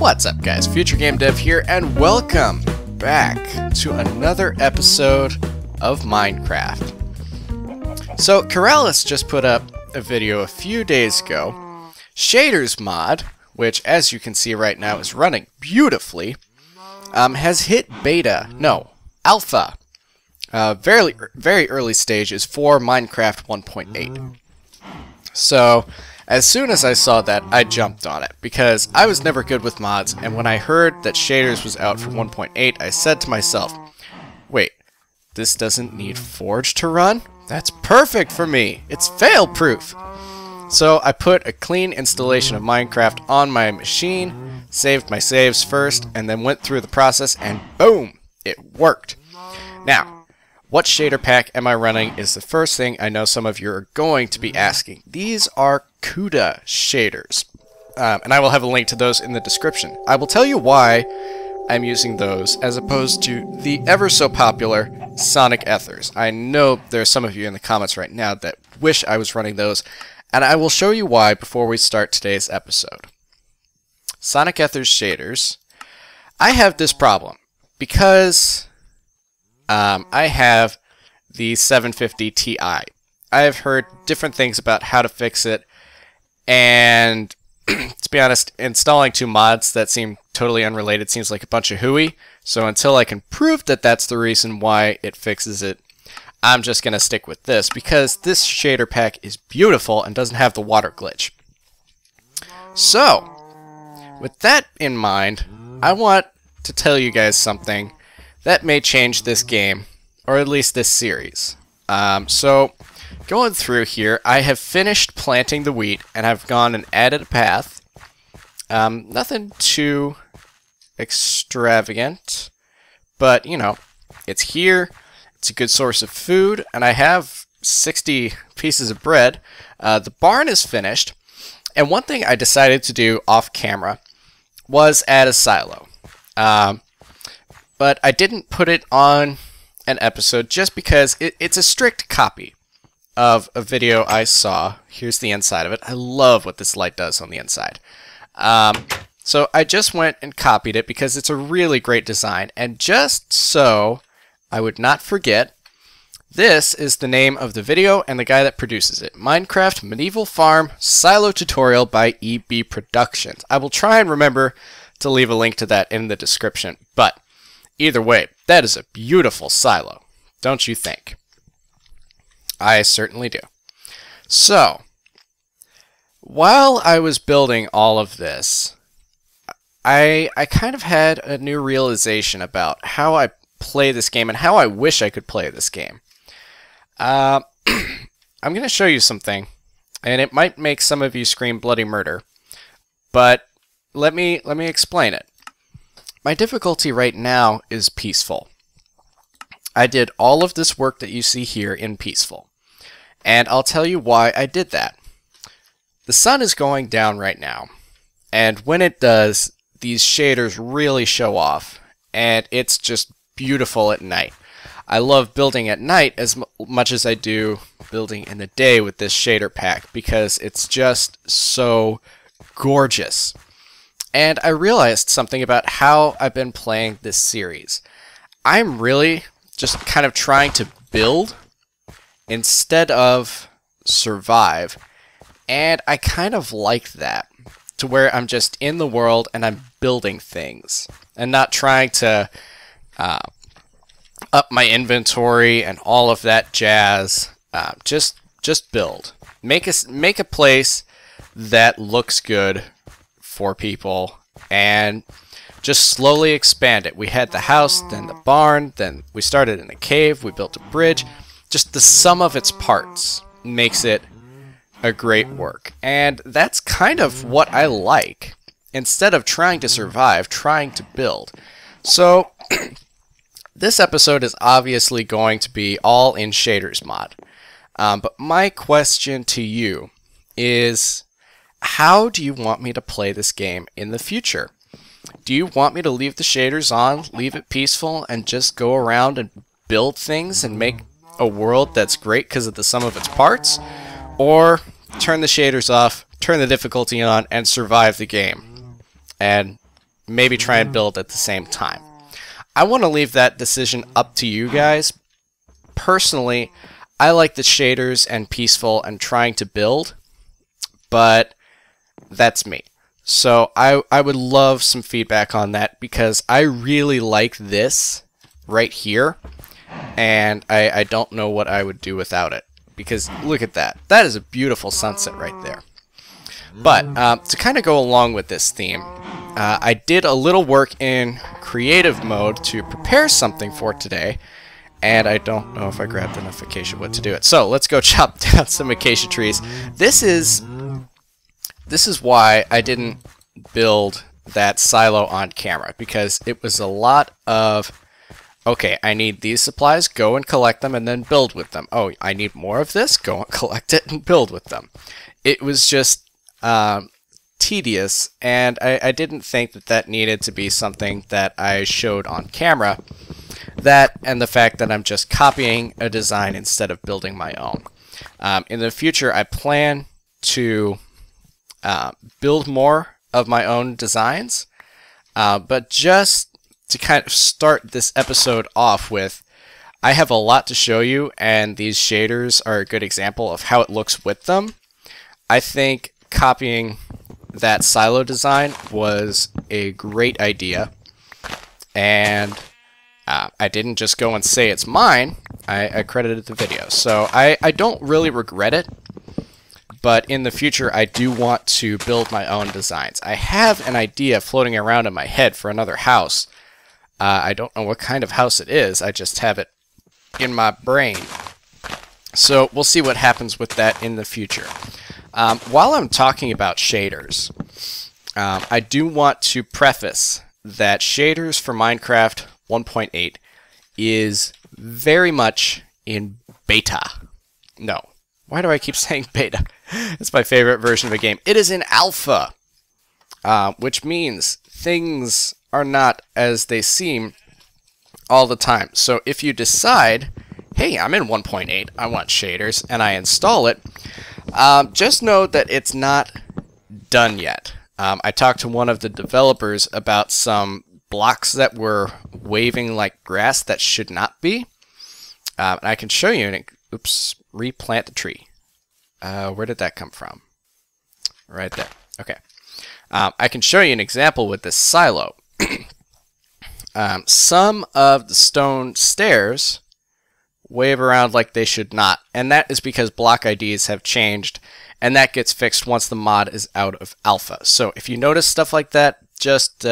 What's up, guys? Future Game Dev here, and welcome back to another episode of Minecraft. So, Keralis just put up a video a few days ago. Shaders mod, which as you can see right now is running beautifully, has hit alpha. Very early stages for Minecraft 1.8. So, as soon as I saw that, I jumped on it, because I was never good with mods, and when I heard that Shaders was out for 1.8, I said to myself, wait, this doesn't need Forge to run? That's perfect for me! It's fail-proof! So I put a clean installation of Minecraft on my machine, saved my saves first, and then went through the process, and boom! It worked! Now, what shader pack am I running is the first thing I know some of you are going to be asking. These are CUDA shaders, and I will have a link to those in the description. I will tell you why I'm using those as opposed to the ever so popular Sonic Ethers. I know there are some of you in the comments right now that wish I was running those, and I will show you why before we start today's episode. Sonic Ethers shaders. I have this problem because I have the 750 Ti. I have heard different things about how to fix it, and to be honest, installing two mods that seem totally unrelated seems like a bunch of hooey, so until I can prove that that's the reason why it fixes it, I'm just going to stick with this, because this shader pack is beautiful and doesn't have the water glitch. So, with that in mind, I want to tell you guys something that may change this game, or at least this series. So, going through here, I have finished planting the wheat, and I've gone and added a path. Nothing too extravagant, but, you know, it's here, it's a good source of food, and I have 60 pieces of bread. The barn is finished, and one thing I decided to do off camera was add a silo. But I didn't put it on an episode just because it's a strict copy of a video I saw. Here's the inside of it. I love what this light does on the inside. So I just went and copied it because it's a really great design. And just so I would not forget, this is the name of the video and the guy that produces it. Minecraft Medieval Farm Silo Tutorial by EB Productions. I will try and remember to leave a link to that in the description. But either way, that is a beautiful silo, don't you think? I certainly do. So, while I was building all of this, I kind of had a new realization about how I play this game and how I wish I could play this game. I'm going to show you something, and it might make some of you scream bloody murder, but let me explain it. My difficulty right now is peaceful. I did all of this work that you see here in peaceful. And I'll tell you why I did that. The sun is going down right now. And when it does, these shaders really show off. And it's just beautiful at night. I love building at night as much as I do building in the day with this shader pack, because it's just so gorgeous. And I realized something about how I've been playing this series. I'm really just kind of trying to build instead of survive. And I kind of like that, to where I'm just in the world and I'm building things. And not trying to up my inventory and all of that jazz. Just build. Make a place that looks good for people, and just slowly expand it. We had the house, then the barn, then we started in a cave, we built a bridge. Just the sum of its parts makes it a great work. And that's kind of what I like. Instead of trying to survive, trying to build. So, this episode is obviously going to be all in Shaders mod. But my question to you is, how do you want me to play this game in the future? Do you want me to leave the shaders on, leave it peaceful, and just go around and build things and make a world that's great because of the sum of its parts? Or turn the shaders off, turn the difficulty on, and survive the game? And maybe try and build at the same time. I want to leave that decision up to you guys. Personally, I like the shaders and peaceful and trying to build, but that's me. So I would love some feedback on that, because I really like this right here, and I don't know what I would do without it, because look at that. That is a beautiful sunset right there. But to kind of go along with this theme, I did a little work in creative mode to prepare something for today, and I don't know if I grabbed enough acacia wood to do it. So let's go chop down some acacia trees. This is why I didn't build that silo on camera, because it was a lot of, okay, I need these supplies, go and collect them and then build with them. Oh, I need more of this, go and collect it and build with them. It was just tedious, and I didn't think that needed to be something that I showed on camera. That and the fact that I'm just copying a design instead of building my own. In the future, I plan to build more of my own designs, but just to kind of start this episode off with, I have a lot to show you, and these shaders are a good example of how it looks with them. I think copying that silo design was a great idea, and I didn't just go and say it's mine. I credited the video, so I don't really regret it. But in the future, I do want to build my own designs. I have an idea floating around in my head for another house. I don't know what kind of house it is. I just have it in my brain. So we'll see what happens with that in the future. While I'm talking about shaders, I do want to preface that shaders for Minecraft 1.8 is very much in beta. No. Why do I keep saying beta? It's my favorite version of a game. It is in alpha, which means things are not as they seem all the time. So if you decide, hey, I'm in 1.8, I want shaders, and I install it, just know that it's not done yet. I talked to one of the developers about some blocks that were waving like grass that should not be. And I can show you, oops, replant the tree. Where did that come from? Right there. Okay. I can show you an example with this silo. Some of the stone stairs wave around like they should not, and that is because block IDs have changed, and that gets fixed once the mod is out of alpha. So if you notice stuff like that, just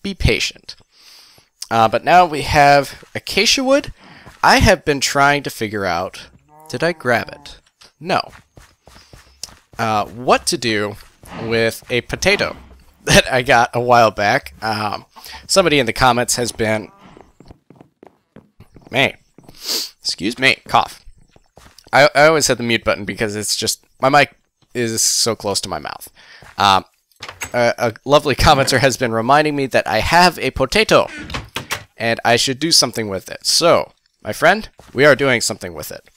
be patient. But now we have acacia wood. I have been trying to figure out, did I grab it? No. What to do with a potato that I got a while back. Somebody in the comments has been, excuse me, cough. I always hit the mute button because it's just, my mic is so close to my mouth. A lovely commenter has been reminding me that I have a potato and I should do something with it. So, my friend, we are doing something with it.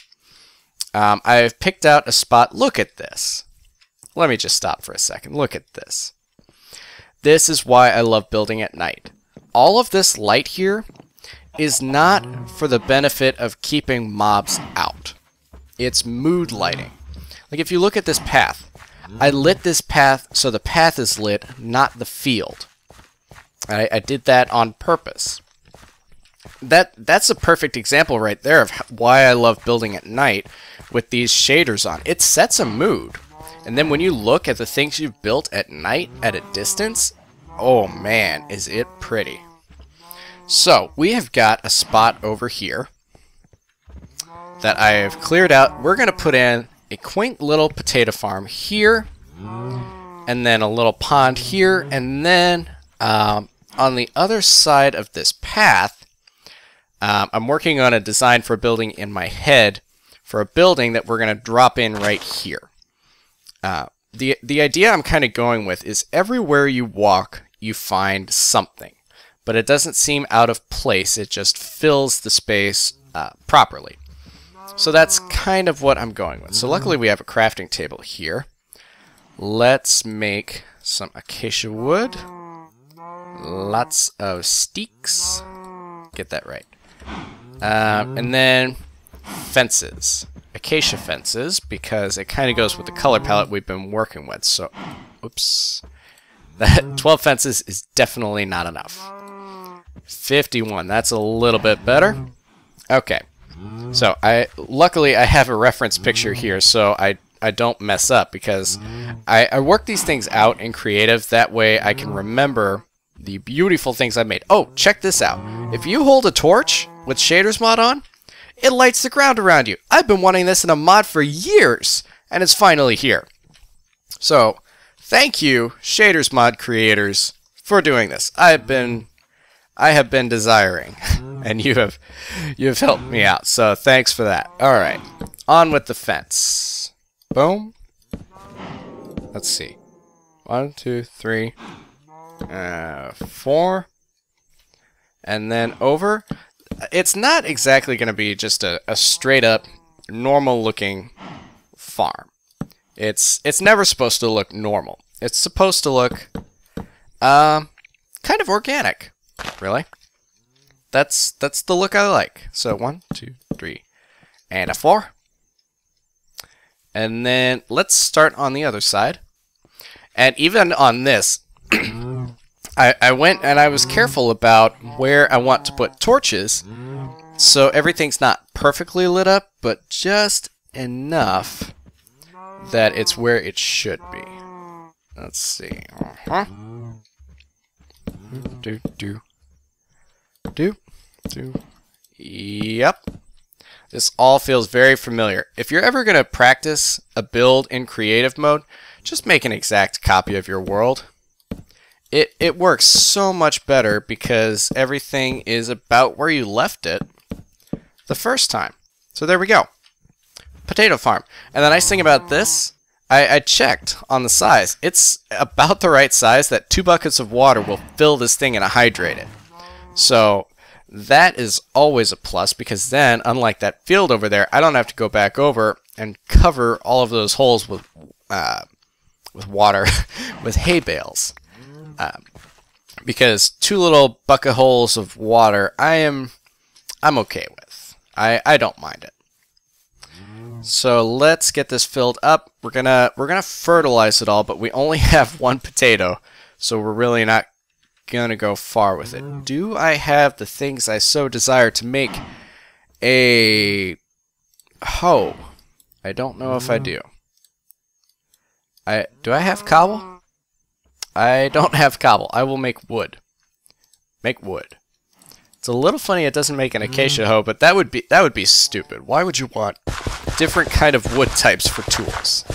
I've picked out a spot. Look at this. Let me just stop for a second. Look at this. This is why I love building at night. All of this light here is not for the benefit of keeping mobs out. It's mood lighting. Like if you look at this path, I lit this path so the path is lit, not the field. I did that on purpose. That's a perfect example right there of why I love building at night with these shaders on. It sets a mood. And then when you look at the things you've built at night at a distance, oh man, is it pretty. So, we have got a spot over here that I have cleared out. We're going to put in a quaint little potato farm here, and then a little pond here, and then on the other side of this path, I'm working on a design for a building in my head for a building that we're going to drop in right here. The idea I'm kind of going with is everywhere you walk, you find something. But it doesn't seem out of place. It just fills the space properly. So that's kind of what I'm going with. So luckily we have a crafting table here. Let's make some acacia wood. lots of steaks. Get that right. And then fences. Acacia fences, because it kind of goes with the color palette we've been working with. So, oops. That 12 fences is definitely not enough. 51, that's a little bit better. Okay. So, luckily I have a reference picture here, so I don't mess up, because I work these things out in creative. That way I can remember the beautiful things I made. Oh, check this out. If you hold a torch with Shaders Mod on, it lights the ground around you. I've been wanting this in a mod for years, and it's finally here. So, thank you, Shaders Mod creators, for doing this. I have been desiring, and you have helped me out. So, thanks for that. All right, on with the fence. Boom. Let's see. 1, 2, 3, 4, and then over. It's not exactly going to be just a straight up normal looking farm. It's never supposed to look normal. It's supposed to look kind of organic, really. That's the look I like. So 1, 2, 3, and a 4. And then let's start on the other side. And even on this, I went and I was careful about where I want to put torches, so everything's not perfectly lit up, but just enough that it's where it should be. Let's see. Yep. This all feels very familiar. If you're ever going to practice a build in creative mode, just make an exact copy of your world. It works so much better because everything is about where you left it the first time. So there we go. Potato farm. And the nice thing about this, I checked on the size. It's about the right size that 2 buckets of water will fill this thing and hydrate it. So that is always a plus, because then, unlike that field over there, I don't have to go back over and cover all of those holes with water, with hay bales. Because 2 little bucket holes of water, I'm okay with. I don't mind it. So let's get this filled up. We're gonna fertilize it all, but we only have 1 potato, so we're really not gonna go far with it. Do I have the things I so desire to make a hoe? I don't know if I do. Do I have cobble? I don't have cobble. I will make wood. Make wood. It's a little funny it doesn't make an acacia hoe, but that would be stupid. Why would you want different kind of wood types for tools?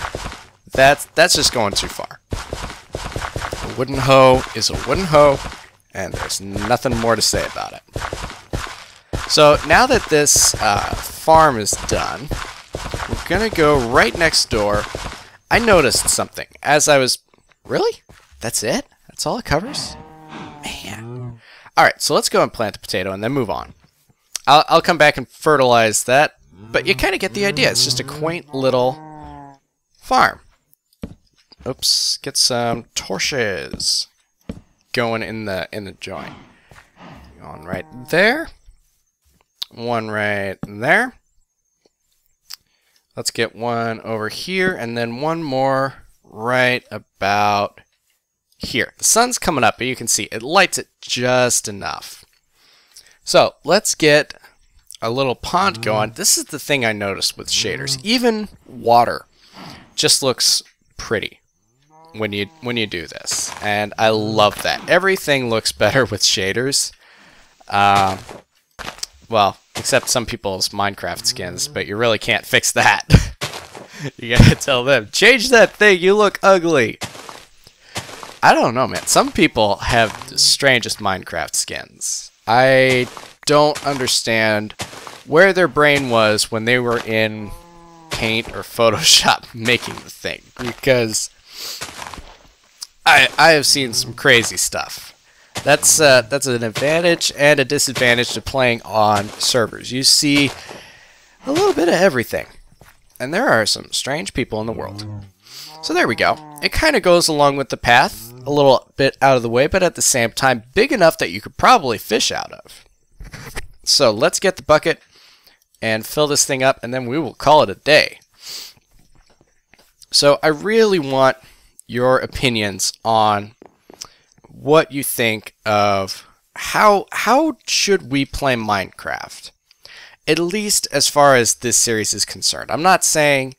That's just going too far. A wooden hoe is a wooden hoe, and there's nothing more to say about it. So now that this farm is done, we're gonna go right next door. I noticed something as I was... Really? That's it? That's all it covers? Man. Alright, so let's go and plant the potato and then move on. I'll come back and fertilize that, but you kind of get the idea. It's just a quaint little farm. Oops, get some torches going in the joint. One right there. One right there. Let's get one over here, and then one more right about here. The sun's coming up, but you can see it lights it just enough. So let's get a little pond going. This is the thing I noticed with shaders. Even water just looks pretty when you do this, and I love that. Everything looks better with shaders. Well, except some people's Minecraft skins, but you really can't fix that. You gotta tell them, change that thing, you look ugly. I don't know, man. Some people have the strangest Minecraft skins. I don't understand where their brain was when they were in Paint or Photoshop making the thing, because I have seen some crazy stuff. That's an advantage and a disadvantage to playing on servers. You see a little bit of everything, and there are some strange people in the world. So there we go. It kind of goes along with the path a little bit out of the way, but at the same time, big enough that you could probably fish out of. So let's get the bucket and fill this thing up, and then we will call it a day. So I really want your opinions on what you think of how should we play Minecraft, at least as far as this series is concerned. I'm not saying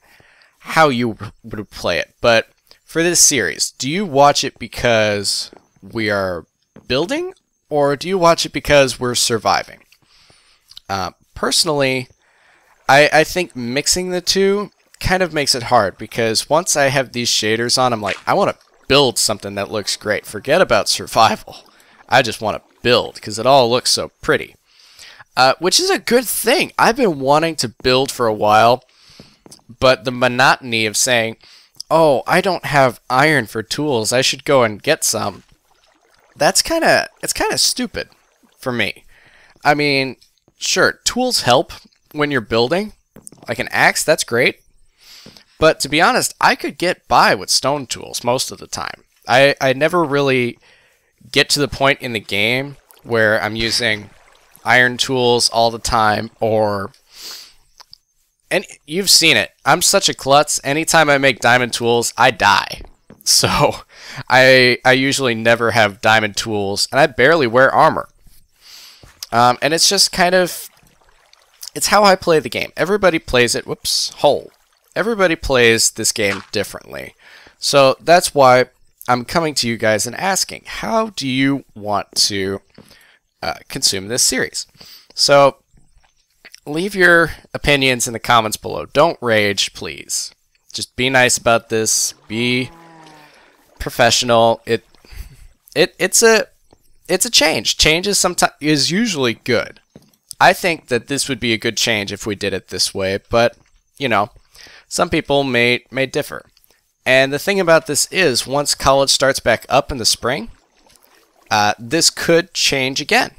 how you would play it, but for this series, do you watch it because we are building, or do you watch it because we're surviving? Personally, I think mixing the two kind of makes it hard, because once I have these shaders on, I'm like, I want to build something that looks great. Forget about survival. I just want to build because it all looks so pretty. Which is a good thing. I've been wanting to build for a while, but the monotony of saying, oh, I don't have iron for tools, I should go and get some, it's kind of stupid for me. I mean, sure, tools help when you're building. Like an axe, that's great. But to be honest, I could get by with stone tools most of the time. I never really get to the point in the game where I'm using iron tools all the time, and you've seen it. I'm such a klutz. Anytime I make diamond tools, I die. So I usually never have diamond tools, and I barely wear armor. And it's just kind of, it's how I play the game. Everybody plays it, everybody plays this game differently. So that's why I'm coming to you guys and asking, how do you want to consume this series? So leave your opinions in the comments below. Don't rage, please. Just be nice about this. Be professional. It's a change. Change is usually good. I think that this would be a good change if we did it this way, but you know, some people may differ. And the thing about this is, once college starts back up in the spring, this could change again.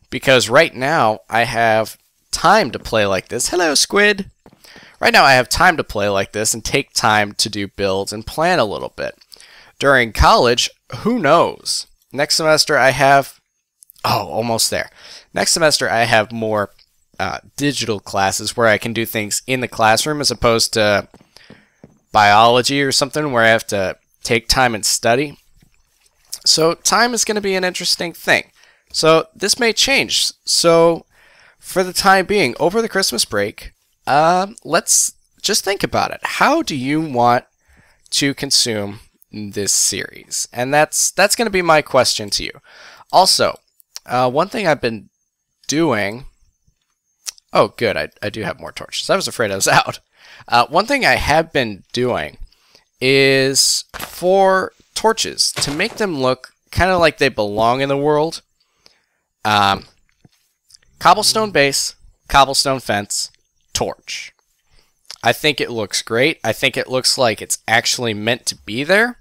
Because right now, I have time to play like this. Hello, Squid! Right now, I have time to play like this and take time to do builds and plan a little bit. During college, who knows? Next semester, I have... Oh, almost there. Next semester, I have more digital classes where I can do things in the classroom as opposed to biology or something where I have to take time and study. So time is going to be an interesting thing. So this may change. So for the time being, over the Christmas break, let's just think about it. How do you want to consume this series? And that's going to be my question to you. Also, one thing I've been doing... Oh, good. I do have more torches. I was afraid I was out. One thing I have been doing is for torches, to make them look kind of like they belong in the world. Cobblestone base, cobblestone fence, torch. I think it looks great. I think it looks like it's actually meant to be there,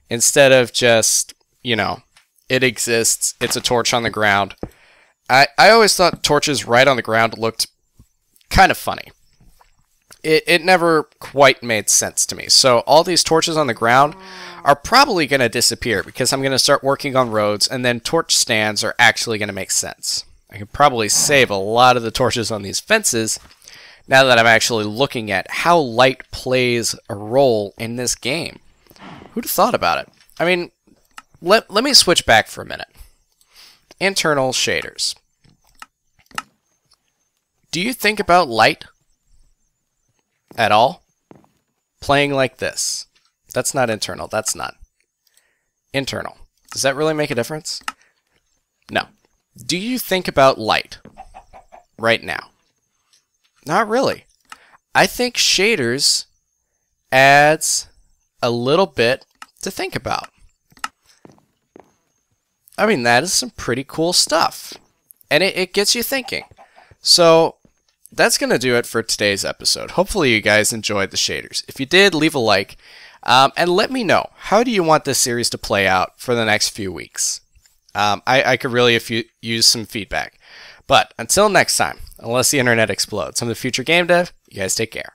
instead of just, you know, it exists, it's a torch on the ground. I always thought torches right on the ground looked kind of funny. It never quite made sense to me. So all these torches on the ground are probably going to disappear because I'm going to start working on roads, and then torch stands are actually going to make sense. I could probably save a lot of the torches on these fences now that I'm actually looking at how light plays a role in this game. Who'd have thought about it? I mean, let me switch back for a minute. Internal shaders. Do you think about light at all? Playing like this. That's not internal. That's not internal. Does that really make a difference? No. Do you think about light right now? Not really. I think shaders adds a little bit to think about. I mean, that is some pretty cool stuff. And it gets you thinking. So that's going to do it for today's episode. Hopefully you guys enjoyed the shaders. If you did, leave a like. And let me know, how do you want this series to play out for the next few weeks? I could really use some feedback. But until next time, unless the internet explodes, I'm the Future Game Dev. You guys take care.